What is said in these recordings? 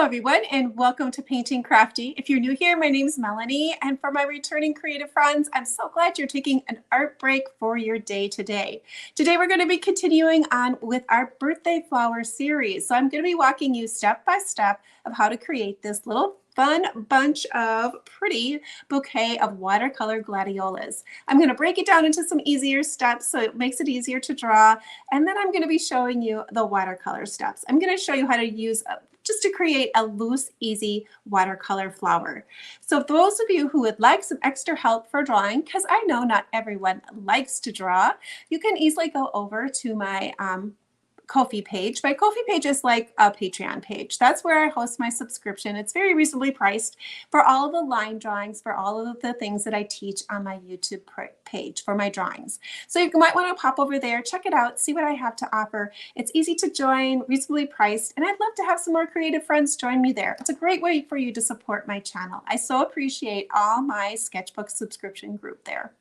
Hello everyone and welcome to Painting Crafty. If you're new here, my name is Melanie, and for my returning creative friends, I'm so glad you're taking an art break for your day today. Today we're going to be continuing on with our birthday flower series. So I'm going to be walking you step by step of how to create this little fun bunch of pretty bouquet of watercolor gladiolus. I'm going to break it down into some easier steps so it makes it easier to draw, and then I'm going to be showing you the watercolor steps. I'm going to show you how to use just to create a loose, easy watercolor flower. So for those of you who would like some extra help for drawing, because I know not everyone likes to draw, you can easily go over to my Ko-fi page. My Ko-fi page is like a Patreon page. That's where I host my subscription. It's very reasonably priced for all of the line drawings, for all of the things that I teach on my YouTube page for my drawings. So you might want to pop over there, check it out, see what I have to offer. It's easy to join, reasonably priced, and I'd love to have some more creative friends join me there. It's a great way for you to support my channel. I so appreciate all my sketchbook subscription group there.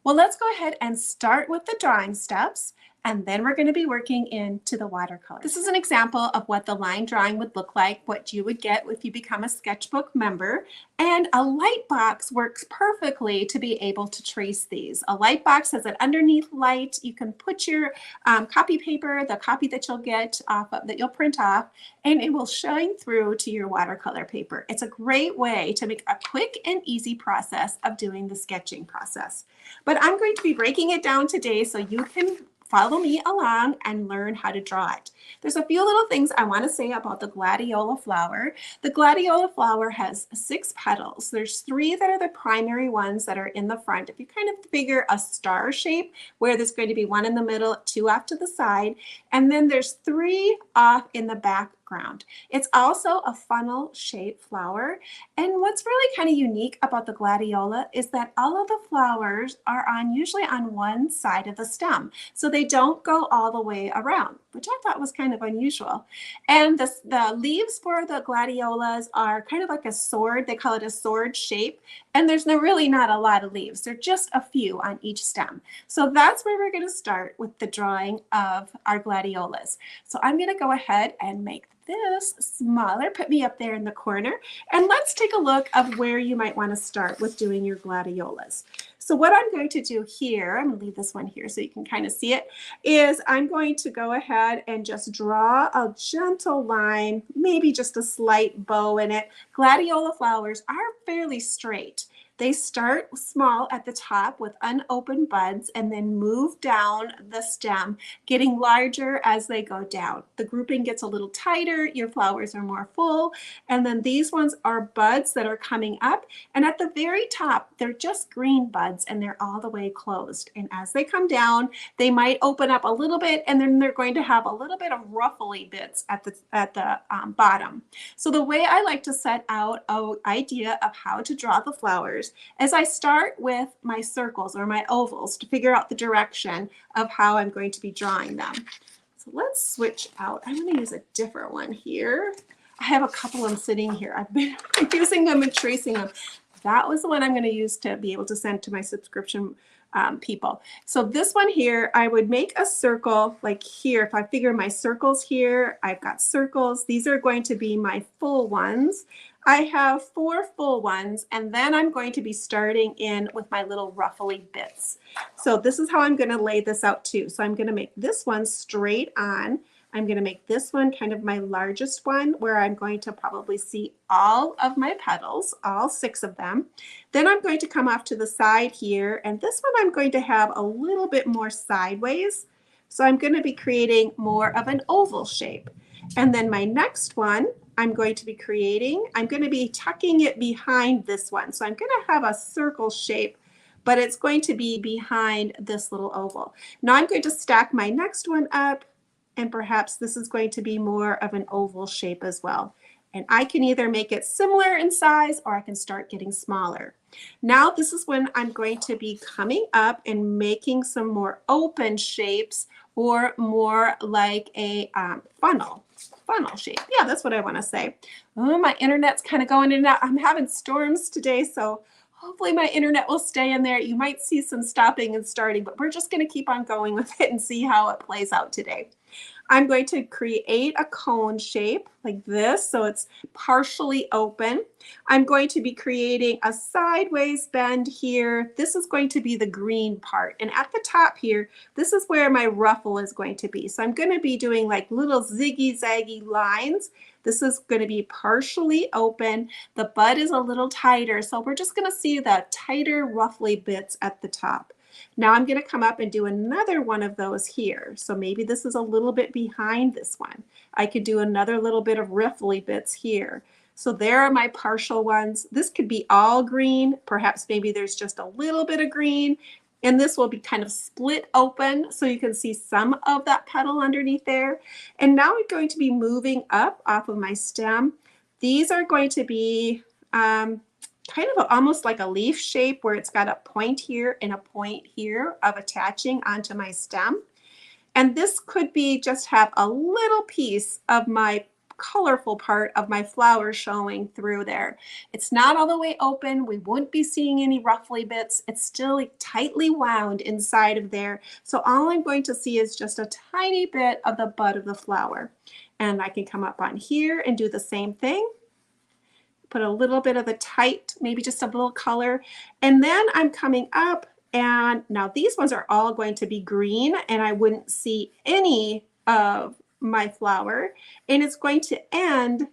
Well, let's go ahead and start with the drawing steps, and then we're going to be working into the watercolor. This is an example of what the line drawing would look like, what you would get if you become a sketchbook member. And a light box works perfectly to be able to trace these. A light box has an underneath light. You can put your copy paper, the copy that you'll get off of, that you'll print off, and it will shine through to your watercolor paper. It's a great way to make a quick and easy process of doing the sketching process. But I'm going to be breaking it down today so you can follow me along and learn how to draw it. There's a few little things I want to say about the gladiola flower. The gladiola flower has 6 petals. There's 3 that are the primary ones that are in the front. If you kind of figure a star shape where there's going to be 1 in the middle, 2 off to the side, and then there's 3 off in the background. It's also a funnel shaped flower, and what's really kind of unique about the gladiola is that all of the flowers are usually on one side of the stem, so they don't go all the way around, which I thought was kind of unusual. And the leaves for the gladiolas are kind of like a sword. They call it a sword shape, and there's really not a lot of leaves. There are just a few on each stem. So that's where we're going to start with the drawing of our gladiolas. So I'm going to go ahead and make this smaller, put me up there in the corner, and let's take a look of where you might want to start with doing your gladiolas. So what I'm going to do here, I'm going to leave this one here so you can kind of see it, is I'm going to go ahead and just draw a gentle line, maybe just a slight bow in it. Gladiola flowers are fairly straight. They start small at the top with unopened buds and then move down the stem, getting larger as they go down. The grouping gets a little tighter, your flowers are more full, and then these ones are buds that are coming up, and at the very top, they're just green buds and they're all the way closed. And as they come down, they might open up a little bit, and then they're going to have a little bit of ruffly bits at the bottom. So the way I like to set out an idea of how to draw the flowers as I start with my circles or my ovals to figure out the direction of how I'm going to be drawing them. So let's switch out. I'm going to use a different one here. I have a couple of them sitting here. I've been using them and tracing them. That was the one I'm going to use to be able to send to my subscription people. So this one here, I would make a circle like here. If I figure my circles here, I've got circles. These are going to be my full ones. I have 4 full ones, and then I'm going to be starting in with my little ruffly bits. So this is how I'm going to lay this out too. So I'm going to make this one straight on. I'm going to make this one kind of my largest one where I'm going to probably see all of my petals, all 6 of them. Then I'm going to come off to the side here, and this one I'm going to have a little bit more sideways. So I'm going to be creating more of an oval shape. And then my next one, I'm going to be tucking it behind this one. So I'm going to have a circle shape, but it's going to be behind this little oval. Now I'm going to stack my next one up, and perhaps this is going to be more of an oval shape as well. And I can either make it similar in size or I can start getting smaller. Now this is when I'm going to be coming up and making some more open shapes, or more like a funnel shape. Yeah, that's what I want to say. Oh, my internet's kind of going in and out. I'm having storms today, so hopefully my internet will stay in there. You might see some stopping and starting, but we're just going to keep on going with it and see how it plays out today. I'm going to create a cone shape like this, so it's partially open. I'm going to be creating a sideways bend here. This is going to be the green part. And at the top here, this is where my ruffle is going to be. So I'm going to be doing like little ziggy-zaggy lines. This is going to be partially open. The bud is a little tighter, so we're just going to see the tighter ruffly bits at the top. Now I'm going to come up and do another one of those here. So maybe this is a little bit behind this one. I could do another little bit of riffly bits here. So there are my partial ones. This could be all green. Perhaps maybe there's just a little bit of green. And this will be kind of split open so you can see some of that petal underneath there. And now I'm going to be moving up off of my stem. These are going to be kind of almost like a leaf shape where it's got a point here and a point here of attaching onto my stem. And this could be just have a little piece of my colorful part of my flower showing through there. It's not all the way open. We wouldn't be seeing any ruffly bits. It's still tightly wound inside of there. So all I'm going to see is just a tiny bit of the bud of the flower. And I can come up on here and do the same thing. Put a little bit of the tight, maybe just a little color. And then I'm coming up, and now these ones are all going to be green, and I wouldn't see any of my flower. And it's going to end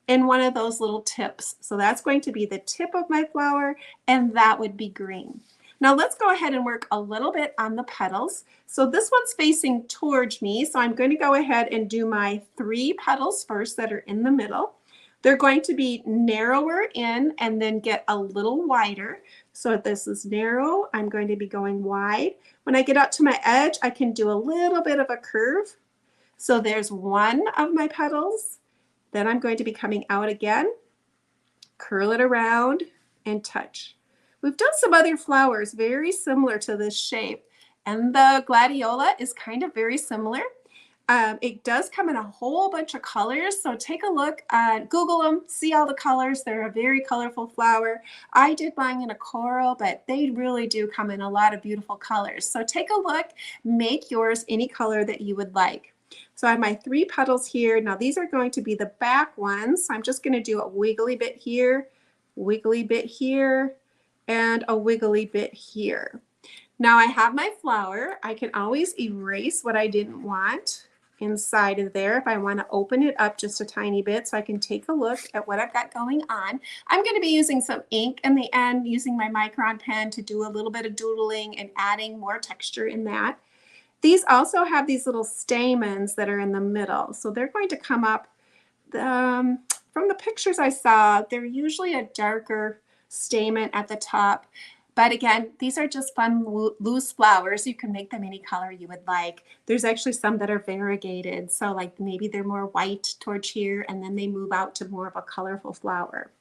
in one of those little tips. So that's going to be the tip of my flower, and that would be green. Now let's go ahead and work a little bit on the petals. So this one's facing towards me, so I'm going to go ahead and do my 3 petals first that are in the middle. They're going to be narrower in and then get a little wider. So if this is narrow, I'm going to be going wide. When I get out to my edge, I can do a little bit of a curve. So there's one of my petals. Then I'm going to be coming out again, curl it around, and touch. We've done some other flowers very similar to this shape, and the Gladiolus is kind of very similar. It does come in a whole bunch of colors, so take a look, Google them, see all the colors. They're a very colorful flower. I did mine in a coral, but they really do come in a lot of beautiful colors. So take a look, make yours any color that you would like. So I have my 3 petals here. Now these are going to be the back ones. So I'm just going to do a wiggly bit here, and a wiggly bit here. Now I have my flower. I can always erase what I didn't want inside of there if I want to open it up just a tiny bit so I can take a look at what I've got going on. I'm going to be using some ink in the end, using my micron pen to do a little bit of doodling and adding more texture in that. These also have these little stamens that are in the middle, so they're going to come up. From the pictures I saw, they're usually a darker stamen at the top. But again, these are just fun loose flowers. You can make them any color you would like. There's actually some that are variegated. So like maybe they're more white towards here and then they move out to more of a colorful flower.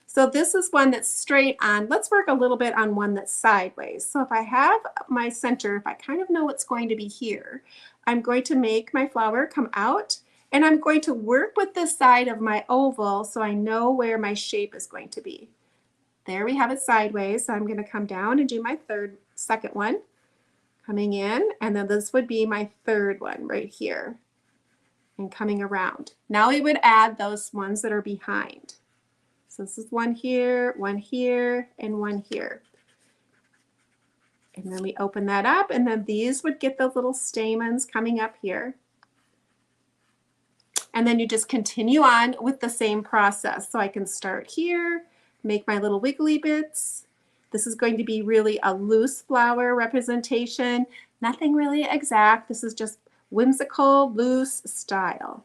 So this is one that's straight on. Let's work a little bit on one that's sideways. So if I have my center, if I kind of know what's going to be here, I'm going to make my flower come out and I'm going to work with the side of my oval so I know where my shape is going to be. There we have it sideways. So I'm going to come down and do my second one, coming in, and then this would be my third one right here and coming around. Now we would add those ones that are behind. So this is one here, and one here. And then we open that up, and then these would get the little stamens coming up here. And then you just continue on with the same process. So I can start here, make my little wiggly bits. This is going to be really a loose flower representation, nothing really exact. This is just whimsical, loose style.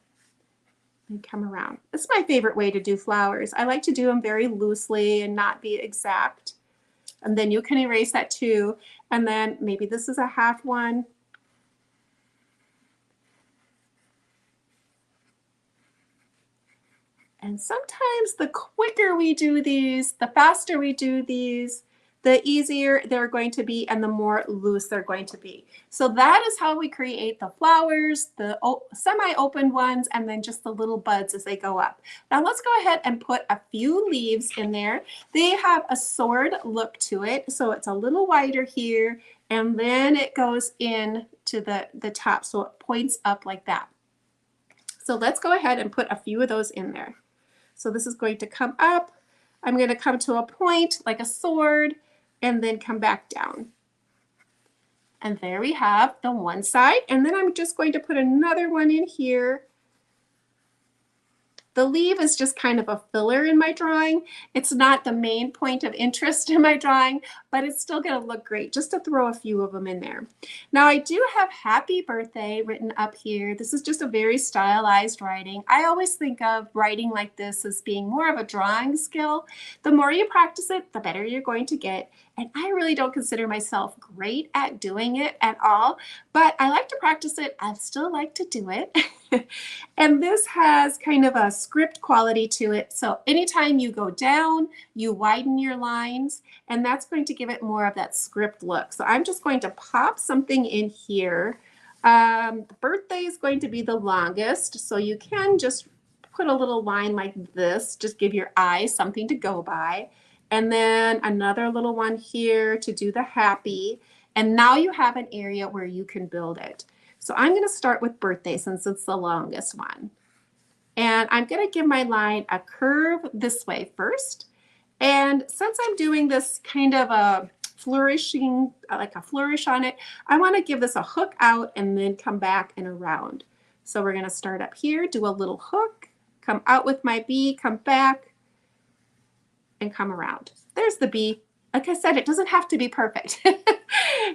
And come around. This is my favorite way to do flowers. I like to do them very loosely and not be exact. And then you can erase that too. And then maybe this is a half one. And sometimes the quicker we do these, the faster we do these, the easier they're going to be and the more loose they're going to be. So that is how we create the flowers, the semi-open ones, and then just the little buds as they go up. Now let's go ahead and put a few leaves in there. They have a sword look to it, so it's a little wider here, and then it goes in to the top, so it points up like that. So let's go ahead and put a few of those in there. So this is going to come up. I'm going to come to a point like a sword and then come back down. And there we have the one side. And then I'm just going to put another one in here. The leaf is just kind of a filler in my drawing. It's not the main point of interest in my drawing, but it's still going to look great just to throw a few of them in there. Now I do have happy birthday written up here. This is just a very stylized writing. I always think of writing like this as being more of a drawing skill. The more you practice it, the better you're going to get. And I really don't consider myself great at doing it at all, but I like to practice it. I still like to do it. And this has kind of a script quality to it. So anytime you go down, you widen your lines, and that's going to give it more of that script look. So I'm just going to pop something in here. Birthday is going to be the longest, so you can just put a little line like this, just give your eye something to go by. And then another little one here to do the happy. And now you have an area where you can build it. So I'm going to start with birthday since it's the longest one. And I'm going to give my line a curve this way first. And since I'm doing this kind of a flourishing, like a flourish on it, I want to give this a hook out and then come back and around. So we're going to start up here, do a little hook, come out with my B, come back, and come around. There's the bee. Like I said, it doesn't have to be perfect.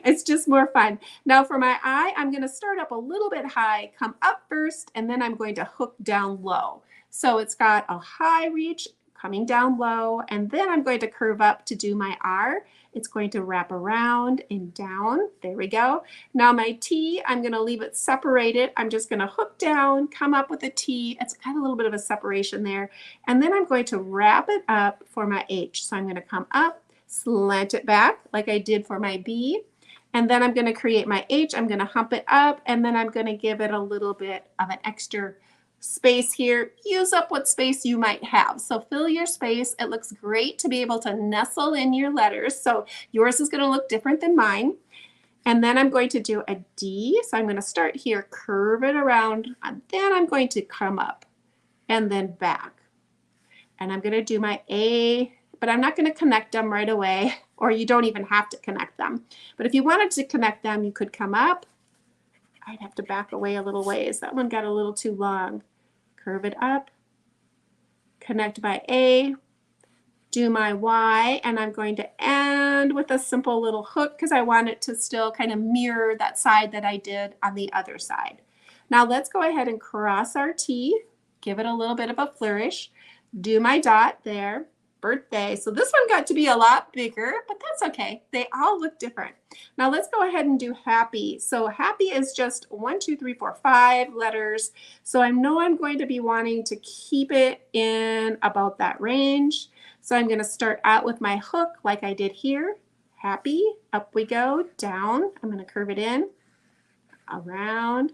It's just more fun. Now for my eye, I'm going to start up a little bit high, come up first, and then I'm going to hook down low. So it's got a high reach coming down low, and then I'm going to curve up to do my R. It's going to wrap around and down. There we go. Now my T, I'm going to leave it separated. I'm just going to hook down, come up with a T. It's got a little bit of a separation there. And then I'm going to wrap it up for my H. So I'm going to come up, slant it back like I did for my B. And then I'm going to create my H. I'm going to hump it up, and then I'm going to give it a little bit of an extra space here. Use up what space you might have. So fill your space. It looks great to be able to nestle in your letters. So yours is going to look different than mine. And then I'm going to do a D. So I'm going to start here, curve it around, and then I'm going to come up and then back. And I'm going to do my A, but I'm not going to connect them right away, or you don't even have to connect them. But if you wanted to connect them, you could come up. I'd have to back away a little ways. That one got a little too long. Curve it up, connect my A, do my Y, and I'm going to end with a simple little hook because I want it to still kind of mirror that side that I did on the other side. Now let's go ahead and cross our T, give it a little bit of a flourish, do my dot there, birthday. So this one got to be a lot bigger, but that's okay. They all look different. Now let's go ahead and do happy. So happy is just 1, 2, 3, 4, 5 letters. So I know I'm going to be wanting to keep it in about that range. So I'm going to start out with my hook like I did here. Happy, up we go, down. I'm going to curve it in, around.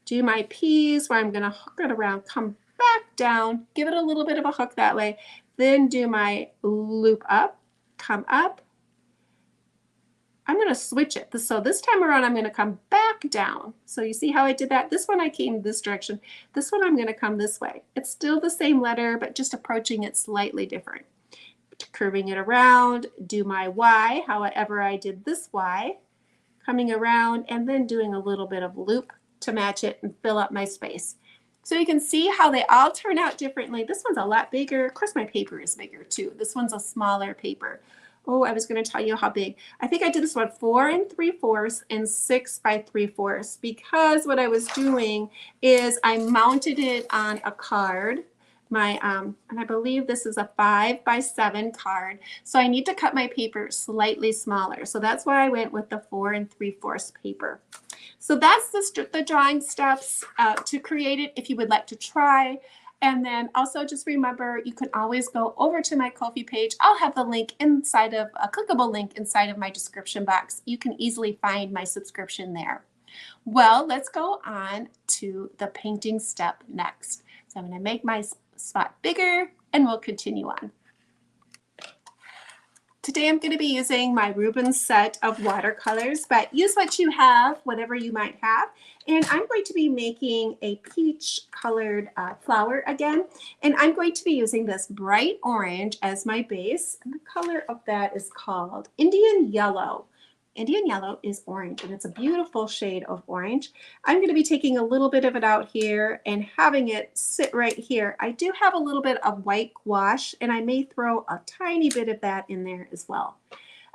Do my P's where I'm going to hook it around, come back down, give it a little bit of a hook that way, then do my loop up, come up. I'm going to switch it. So this time around, I'm going to come back down. So you see how I did that? This one I came this direction. This one I'm going to come this way. It's still the same letter, but just approaching it slightly different. Curving it around, do my Y, however I did this Y, coming around and then doing a little bit of loop to match it and fill up my space. So you can see how they all turn out differently. This one's a lot bigger. Of course, my paper is bigger too. This one's a smaller paper. Oh, I was going to tell you how big. I think I did this one 4 3/4 and 6 by 3/4 because what I was doing is I mounted it on a card. And I believe this is a 5 by 7 card. So I need to cut my paper slightly smaller. So that's why I went with the 4 3/4 paper. So that's the drawing steps to create it if you would like to try. And then also just remember, you can always go over to my Ko-fi page. I'll have the link inside of a clickable link inside of my description box. You can easily find my subscription there. Well, let's go on to the painting step next. So I'm going to make my spot bigger and we'll continue on. Today I'm going to be using my Rubens set of watercolors, but use what you have, whatever you might have. And I'm going to be making a peach colored flower again. And I'm going to be using this bright orange as my base. And the color of that is called Indian Yellow. Indian Yellow is orange, and it's a beautiful shade of orange. I'm going to be taking a little bit of it out here and having it sit right here. I do have a little bit of white gouache, and I may throw a tiny bit of that in there as well.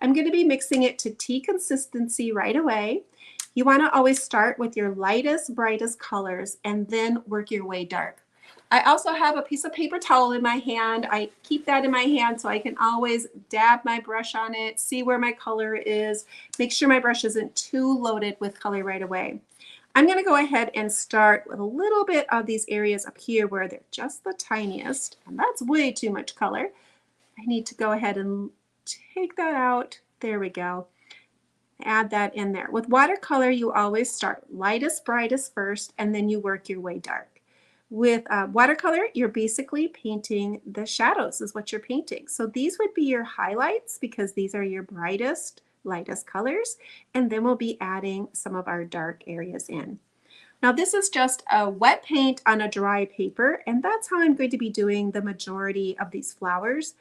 I'm going to be mixing it to tea consistency right away. You want to always start with your lightest, brightest colors and then work your way dark. I also have a piece of paper towel in my hand. I keep that in my hand so I can always dab my brush on it, see where my color is, make sure my brush isn't too loaded with color right away. I'm going to go ahead and start with a little bit of these areas up here where they're just the tiniest, and that's way too much color. I need to go ahead and take that out. There we go. Add that in there. With watercolor, you always start lightest, brightest first, and then you work your way dark. With watercolor, you're basically painting the shadows is what you're painting. So these would be your highlights because these are your brightest, lightest colors. And then we'll be adding some of our dark areas in. Now this is just a wet paint on a dry paper, and that's how I'm going to be doing the majority of these flowers.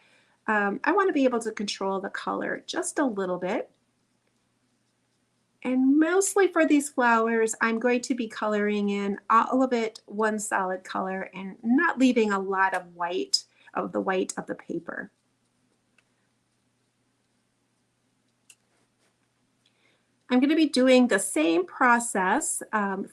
I want to be able to control the color just a little bit. And mostly for these flowers, I'm going to be coloring in all of it one solid color and not leaving a lot of white of the white of the paper. I'm going to be doing the same process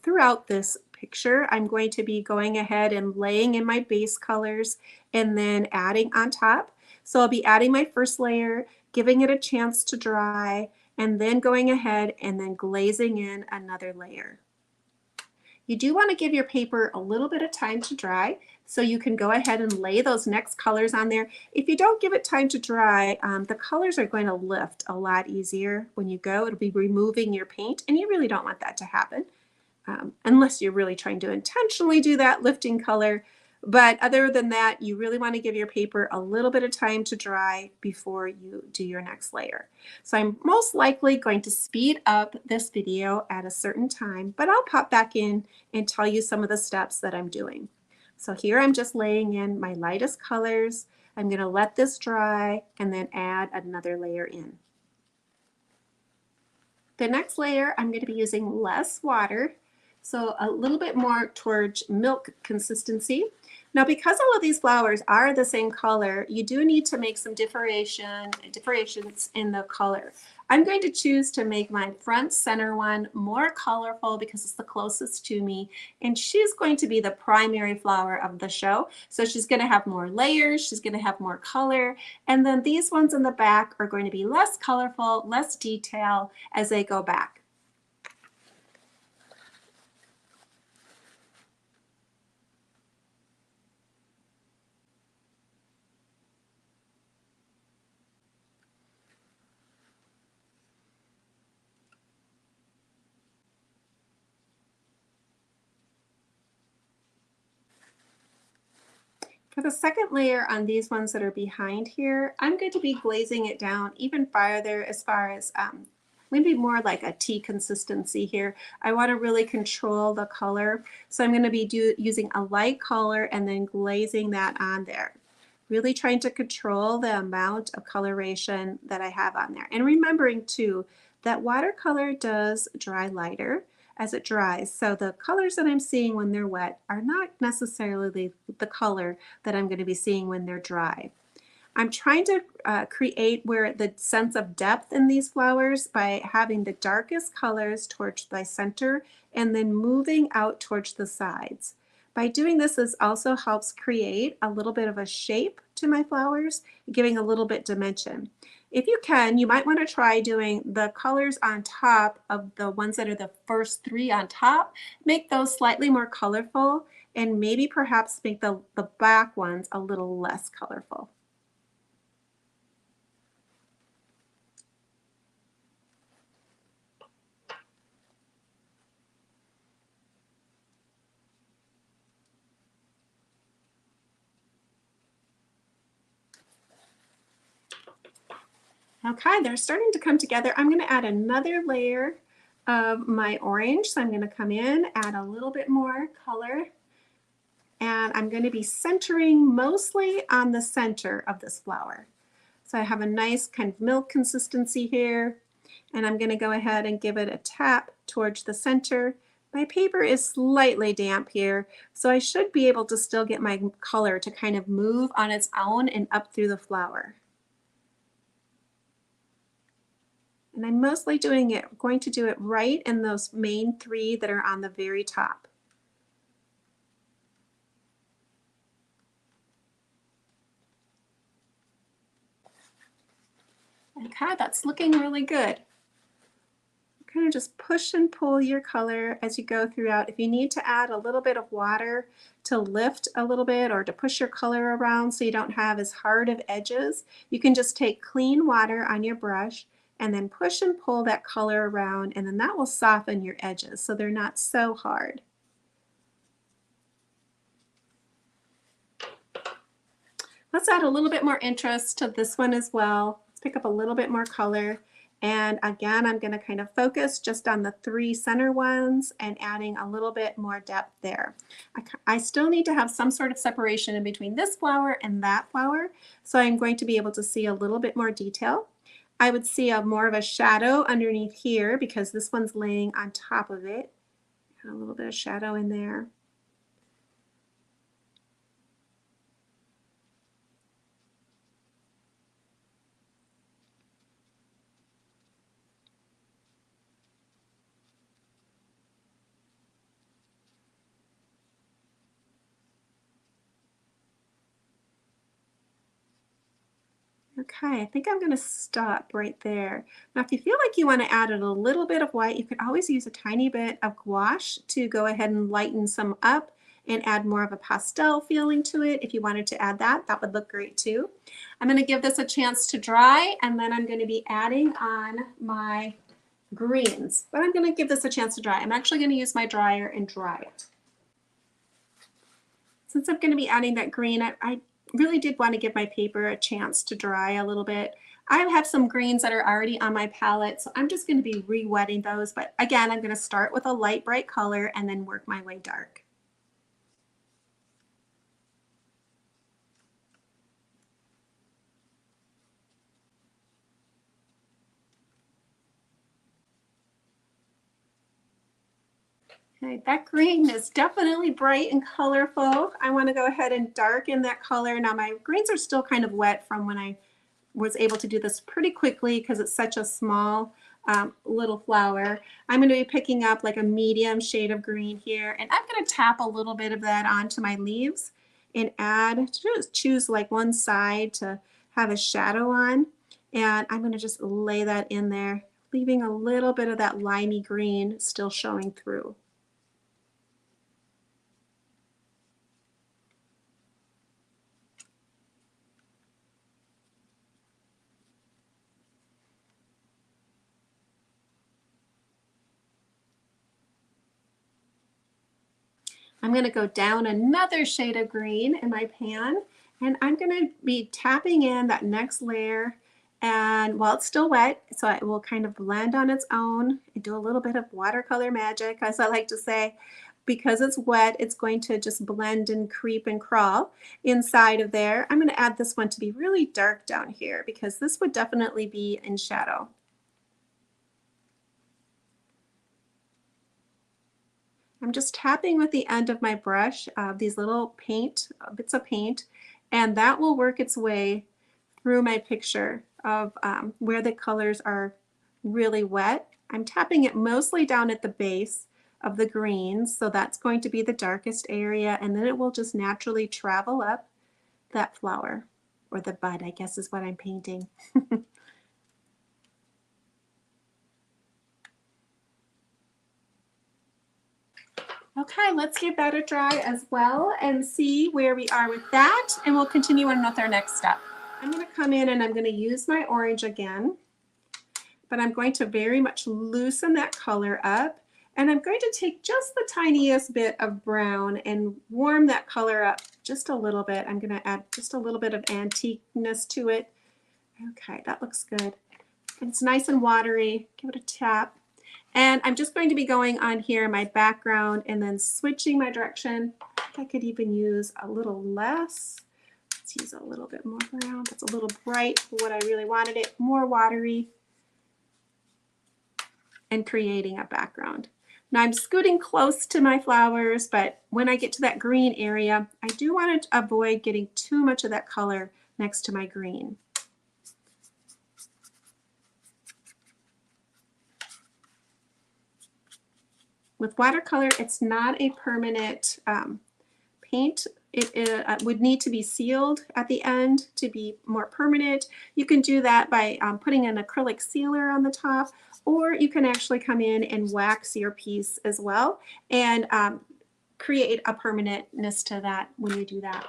throughout this picture. I'm going to be going ahead and laying in my base colors and then adding on top. So I'll be adding my first layer, giving it a chance to dry, and then going ahead and then glazing in another layer. You do want to give your paper a little bit of time to dry so you can go ahead and lay those next colors on there. If you don't give it time to dry, the colors are going to lift a lot easier when you go. It'll be removing your paint, and you really don't want that to happen unless you're really trying to intentionally do that lifting color. But other than that, you really want to give your paper a little bit of time to dry before you do your next layer. So I'm most likely going to speed up this video at a certain time, but I'll pop back in and tell you some of the steps that I'm doing. So here I'm just laying in my lightest colors. I'm going to let this dry and then add another layer in. The next layer, I'm going to be using less water, so a little bit more towards milk consistency. Now, because all of these flowers are the same color, you do need to make some differentiations in the color. I'm going to choose to make my front center one more colorful because it's the closest to me, and she's going to be the primary flower of the show. So she's going to have more layers, she's going to have more color, and then these ones in the back are going to be less colorful, less detail as they go back. For the second layer on these ones that are behind here, I'm going to be glazing it down even farther as far as maybe more like a tea consistency here. I want to really control the color. So I'm going to be using a light color and then glazing that on there. Really trying to control the amount of coloration that I have on there. And remembering too that watercolor does dry lighter as it dries. So the colors that I'm seeing when they're wet are not necessarily the color that I'm going to be seeing when they're dry. I'm trying to create where the sense of depth in these flowers by having the darkest colors towards my center and then moving out towards the sides. By doing this, this also helps create a little bit of a shape to my flowers, giving a little bit dimension. If you can, you might want to try doing the colors on top of the ones that are the first three on top, make those slightly more colorful, and maybe perhaps make the back ones a little less colorful. Okay, they're starting to come together. I'm going to add another layer of my orange. So I'm going to come in, add a little bit more color, and I'm going to be centering mostly on the center of this flower. So I have a nice kind of milk consistency here, and I'm going to go ahead and give it a tap towards the center. My paper is slightly damp here, so I should be able to still get my color to kind of move on its own and up through the flower. And I'm mostly going to do it right in those main three that are on the very top. Okay, that's looking really good. Kind of just push and pull your color as you go throughout. If you need to add a little bit of water to lift a little bit or to push your color around so you don't have as hard of edges, you can just take clean water on your brush and then push and pull that color around, and then that will soften your edges so they're not so hard. Let's add a little bit more interest to this one as well. Let's pick up a little bit more color. And again, I'm going to kind of focus just on the three center ones and adding a little bit more depth there. I still need to have some sort of separation in between this flower and that flower, so I'm going to be able to see a little bit more detail. I would see more of a shadow underneath here because this one's laying on top of it. Add a little bit of shadow in there. Okay, I think I'm going to stop right there. Now, if you feel like you want to add a little bit of white, you could always use a tiny bit of gouache to go ahead and lighten some up and add more of a pastel feeling to it. If you wanted to add that, that would look great too. I'm going to give this a chance to dry, and then I'm going to be adding on my greens. But I'm going to give this a chance to dry. I'm actually going to use my dryer and dry it. Since I'm going to be adding that green, I really did want to give my paper a chance to dry a little bit. I have some greens that are already on my palette, so I'm just going to be re-wetting those. But again, I'm going to start with a light, bright color and then work my way dark. Okay, that green is definitely bright and colorful. I want to go ahead and darken that color. Now my greens are still kind of wet from when I was able to do this pretty quickly because it's such a small little flower. I'm going to be picking up like a medium shade of green here, and I'm going to tap a little bit of that onto my leaves and add, just choose like one side to have a shadow on, and I'm going to just lay that in there, leaving a little bit of that limey green still showing through. I'm going to go down another shade of green in my pan, and I'm going to be tapping in that next layer, and while it's still wet, so it will kind of blend on its own and do a little bit of watercolor magic, as I like to say. Because it's wet, it's going to just blend and creep and crawl inside of there. I'm going to add this one to be really dark down here because this would definitely be in shadow. I'm just tapping with the end of my brush, these little bits of paint, and that will work its way through my picture of where the colors are really wet. I'm tapping it mostly down at the base of the greens, so that's going to be the darkest area, and then it will just naturally travel up that flower, or the bud, I guess is what I'm painting. Okay, let's give that a try as well and see where we are with that, and we'll continue on with our next step. I'm going to come in and I'm going to use my orange again, but I'm going to very much loosen that color up, and I'm going to take just the tiniest bit of brown and warm that color up just a little bit. I'm going to add just a little bit of antiqueness to it. Okay, that looks good. It's nice and watery. Give it a tap. And I'm just going to be going on here in my background and then switching my direction. I think I could even use a little less. Let's use a little bit more brown. That's a little bright for what I really wanted it. More watery. And creating a background. Now I'm scooting close to my flowers, but when I get to that green area, I do want to avoid getting too much of that color next to my green. With watercolor, it's not a permanent paint. It would need to be sealed at the end to be more permanent. You can do that by putting an acrylic sealer on the top, or you can actually come in and wax your piece as well and create a permanentness to that when you do that.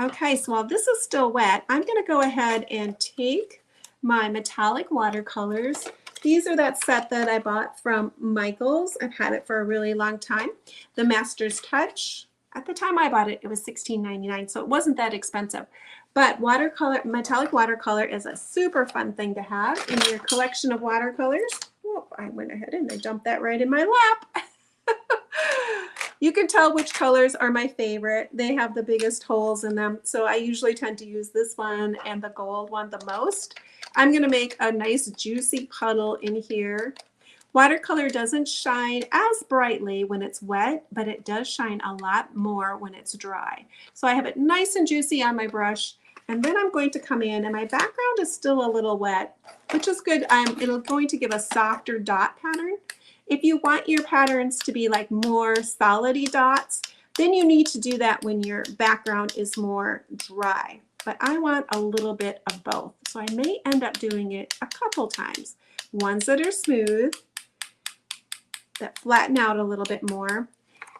Okay, so while this is still wet, I'm going to go ahead and take my metallic watercolors. These are that set that I bought from Michaels. I've had it for a really long time. The Master's Touch. At the time I bought it, it was $16.99, so it wasn't that expensive. But metallic watercolor is a super fun thing to have in your collection of watercolors. Oh, I went ahead and I dumped that right in my lap. You can tell which colors are my favorite. They have the biggest holes in them, so I usually tend to use this one and the gold one the most. I'm going to make a nice juicy puddle in here. Watercolor doesn't shine as brightly when it's wet, but it does shine a lot more when it's dry. So I have it nice and juicy on my brush, and then I'm going to come in, and my background is still a little wet, which is good. It'll going to give a softer dot pattern. If you want your patterns to be like more solidy dots, then you need to do that when your background is more dry. But I want a little bit of both, so I may end up doing it a couple times. Ones that are smooth, that flatten out a little bit more.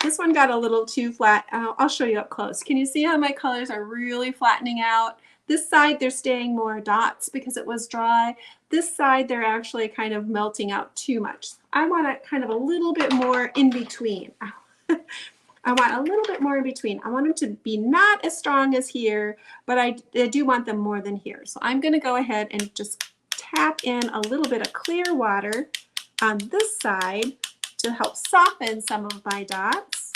This one got a little too flat. I'll show you up close. Can you see how my colors are really flattening out? This side, they're staying more dots because it was dry. This side, they're actually kind of melting out too much. I want a kind of a little bit more in between. I want a little bit more in between. I want them to be not as strong as here, but I do want them more than here. So I'm going to go ahead and just tap in a little bit of clear water on this side to help soften some of my dots.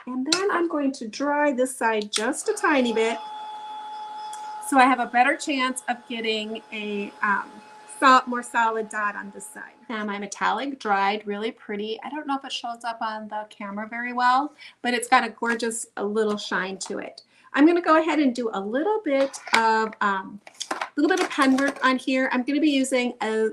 And then I'm going to dry this side just a tiny bit so I have a better chance of getting a more solid dot on this side. Now my metallic dried really pretty. I don't know if it shows up on the camera very well, but it's got a gorgeous little shine to it. I'm going to go ahead and do a little bit of pen work on here. I'm going to be using a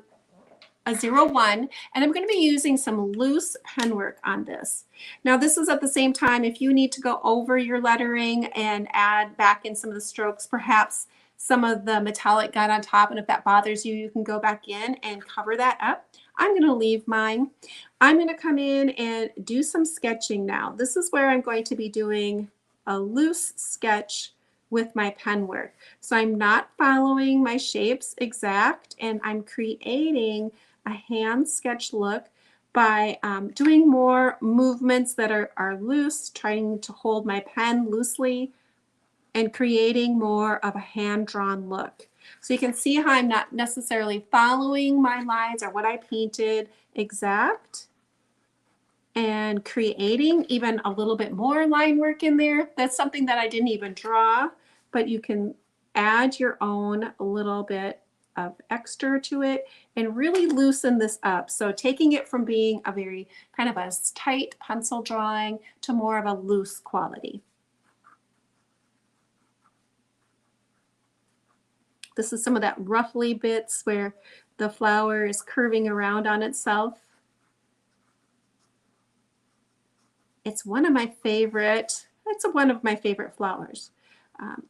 01, and I'm going to be using some loose pen work on this. Now this is at the same time, if you need to go over your lettering and add back in some of the strokes, perhaps some of the metallic got on top, and if that bothers you, you can go back in and cover that up. I'm going to leave mine. I'm going to come in and do some sketching now. This is where I'm going to be doing a loose sketch with my pen work. So I'm not following my shapes exact, and I'm creating a hand sketch look by doing more movements that are loose, trying to hold my pen loosely and creating more of a hand-drawn look. So you can see how I'm not necessarily following my lines or what I painted exact, and creating even a little bit more line work in there. That's something that I didn't even draw, but you can add your own little bit of extra to it and really loosen this up. So taking it from being a very kind of a tight pencil drawing to more of a loose quality. This is some of that ruffly bits where the flower is curving around on itself. It's one of my favorite flowers.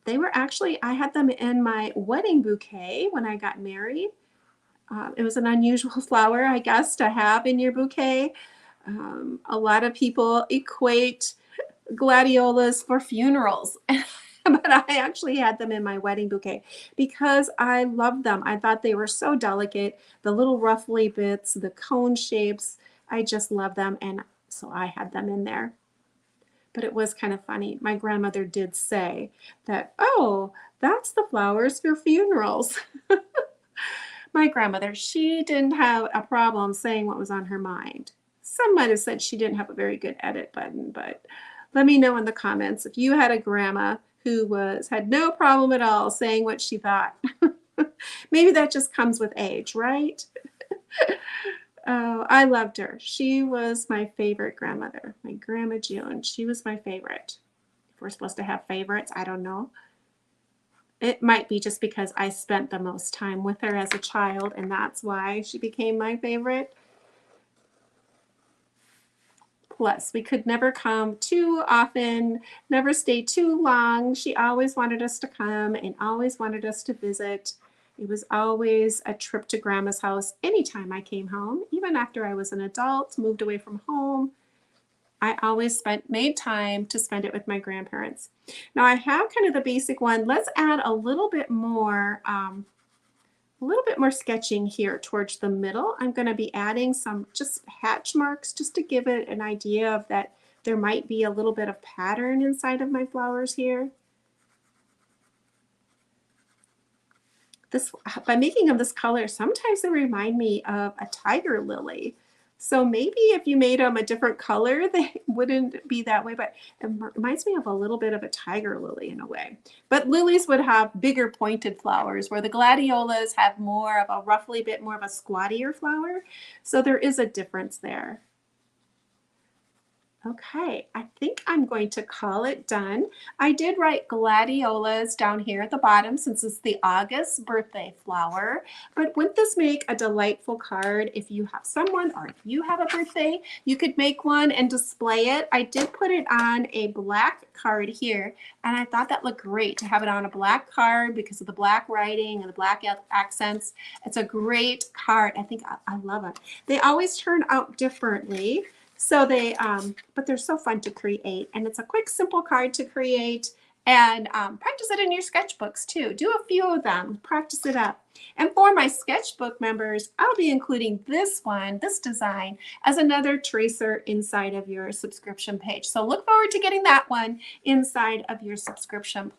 They were actually, I had them in my wedding bouquet when I got married. It was an unusual flower, I guess, to have in your bouquet. A lot of people equate gladiolus for funerals, but I actually had them in my wedding bouquet because I loved them. I thought they were so delicate. The little ruffly bits, the cone shapes, I just love them, and so I had them in there. But it was kind of funny. My grandmother did say that, oh, that's the flowers for funerals. My grandmother, she didn't have a problem saying what was on her mind. Some might have said she didn't have a very good edit button, but let me know in the comments if you had a grandma who had no problem at all saying what she thought. Maybe that just comes with age, right? Oh, I loved her. She was my favorite grandmother. My Grandma June. She was my favorite. If we're supposed to have favorites, I don't know. It might be just because I spent the most time with her as a child, and that's why she became my favorite. Plus, we could never come too often, never stay too long. She always wanted us to come and always wanted us to visit. It was always a trip to Grandma's house anytime I came home, even after I was an adult, moved away from home. I always made time to spend it with my grandparents. Now I have kind of the basic one. Let's add a little bit more sketching here towards the middle. I'm going to be adding some just hatch marks just to give it an idea of that there might be a little bit of pattern inside of my flowers here. By making them this color, sometimes they remind me of a tiger lily. So maybe if you made them a different color, they wouldn't be that way, but it reminds me of a little bit of a tiger lily in a way. But lilies would have bigger pointed flowers, where the gladiolus have more of a roughly bit more of a squattier flower. So there is a difference there. Okay, I think I'm going to call it done. I did write Gladiolus down here at the bottom since it's the August birthday flower, but wouldn't this make a delightful card if you have someone or if you have a birthday, you could make one and display it. I did put it on a black card here, and I thought that looked great to have it on a black card because of the black writing and the black accents. It's a great card. I think I love it. They always turn out differently. So but they're so fun to create, and it's a quick, simple card to create, and practice it in your sketchbooks too. Do a few of them, practice it up. And for my sketchbook members, I'll be including this design, as another tracer inside of your subscription page. So look forward to getting that one inside of your subscription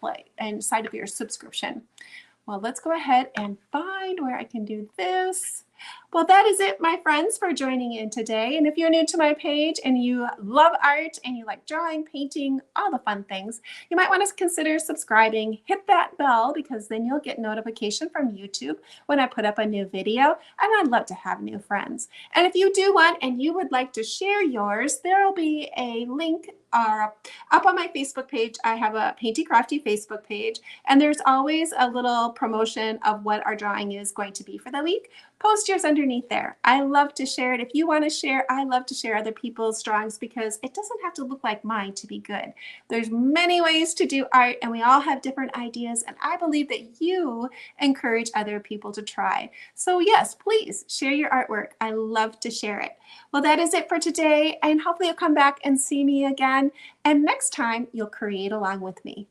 Well, let's go ahead and find where I can do this. Well, that is it, my friends, for joining in today. And if you're new to my page and you love art and you like drawing, painting, all the fun things, you might want to consider subscribing. Hit that bell because then you'll get notification from YouTube when I put up a new video. And I'd love to have new friends. And if you do want and you would like to share yours, there will be a link up on my Facebook page. I have a Painty Crafty Facebook page, and there's always a little promotion of what our drawing is going to be for the week. Post yours underneath there. I love to share it. If you want to share, I love to share other people's drawings because it doesn't have to look like mine to be good. There's many ways to do art, and we all have different ideas, and I believe that you encourage other people to try. So yes, please share your artwork. I love to share it. Well, that is it for today, and hopefully you'll come back and see me again, and next time you'll create along with me.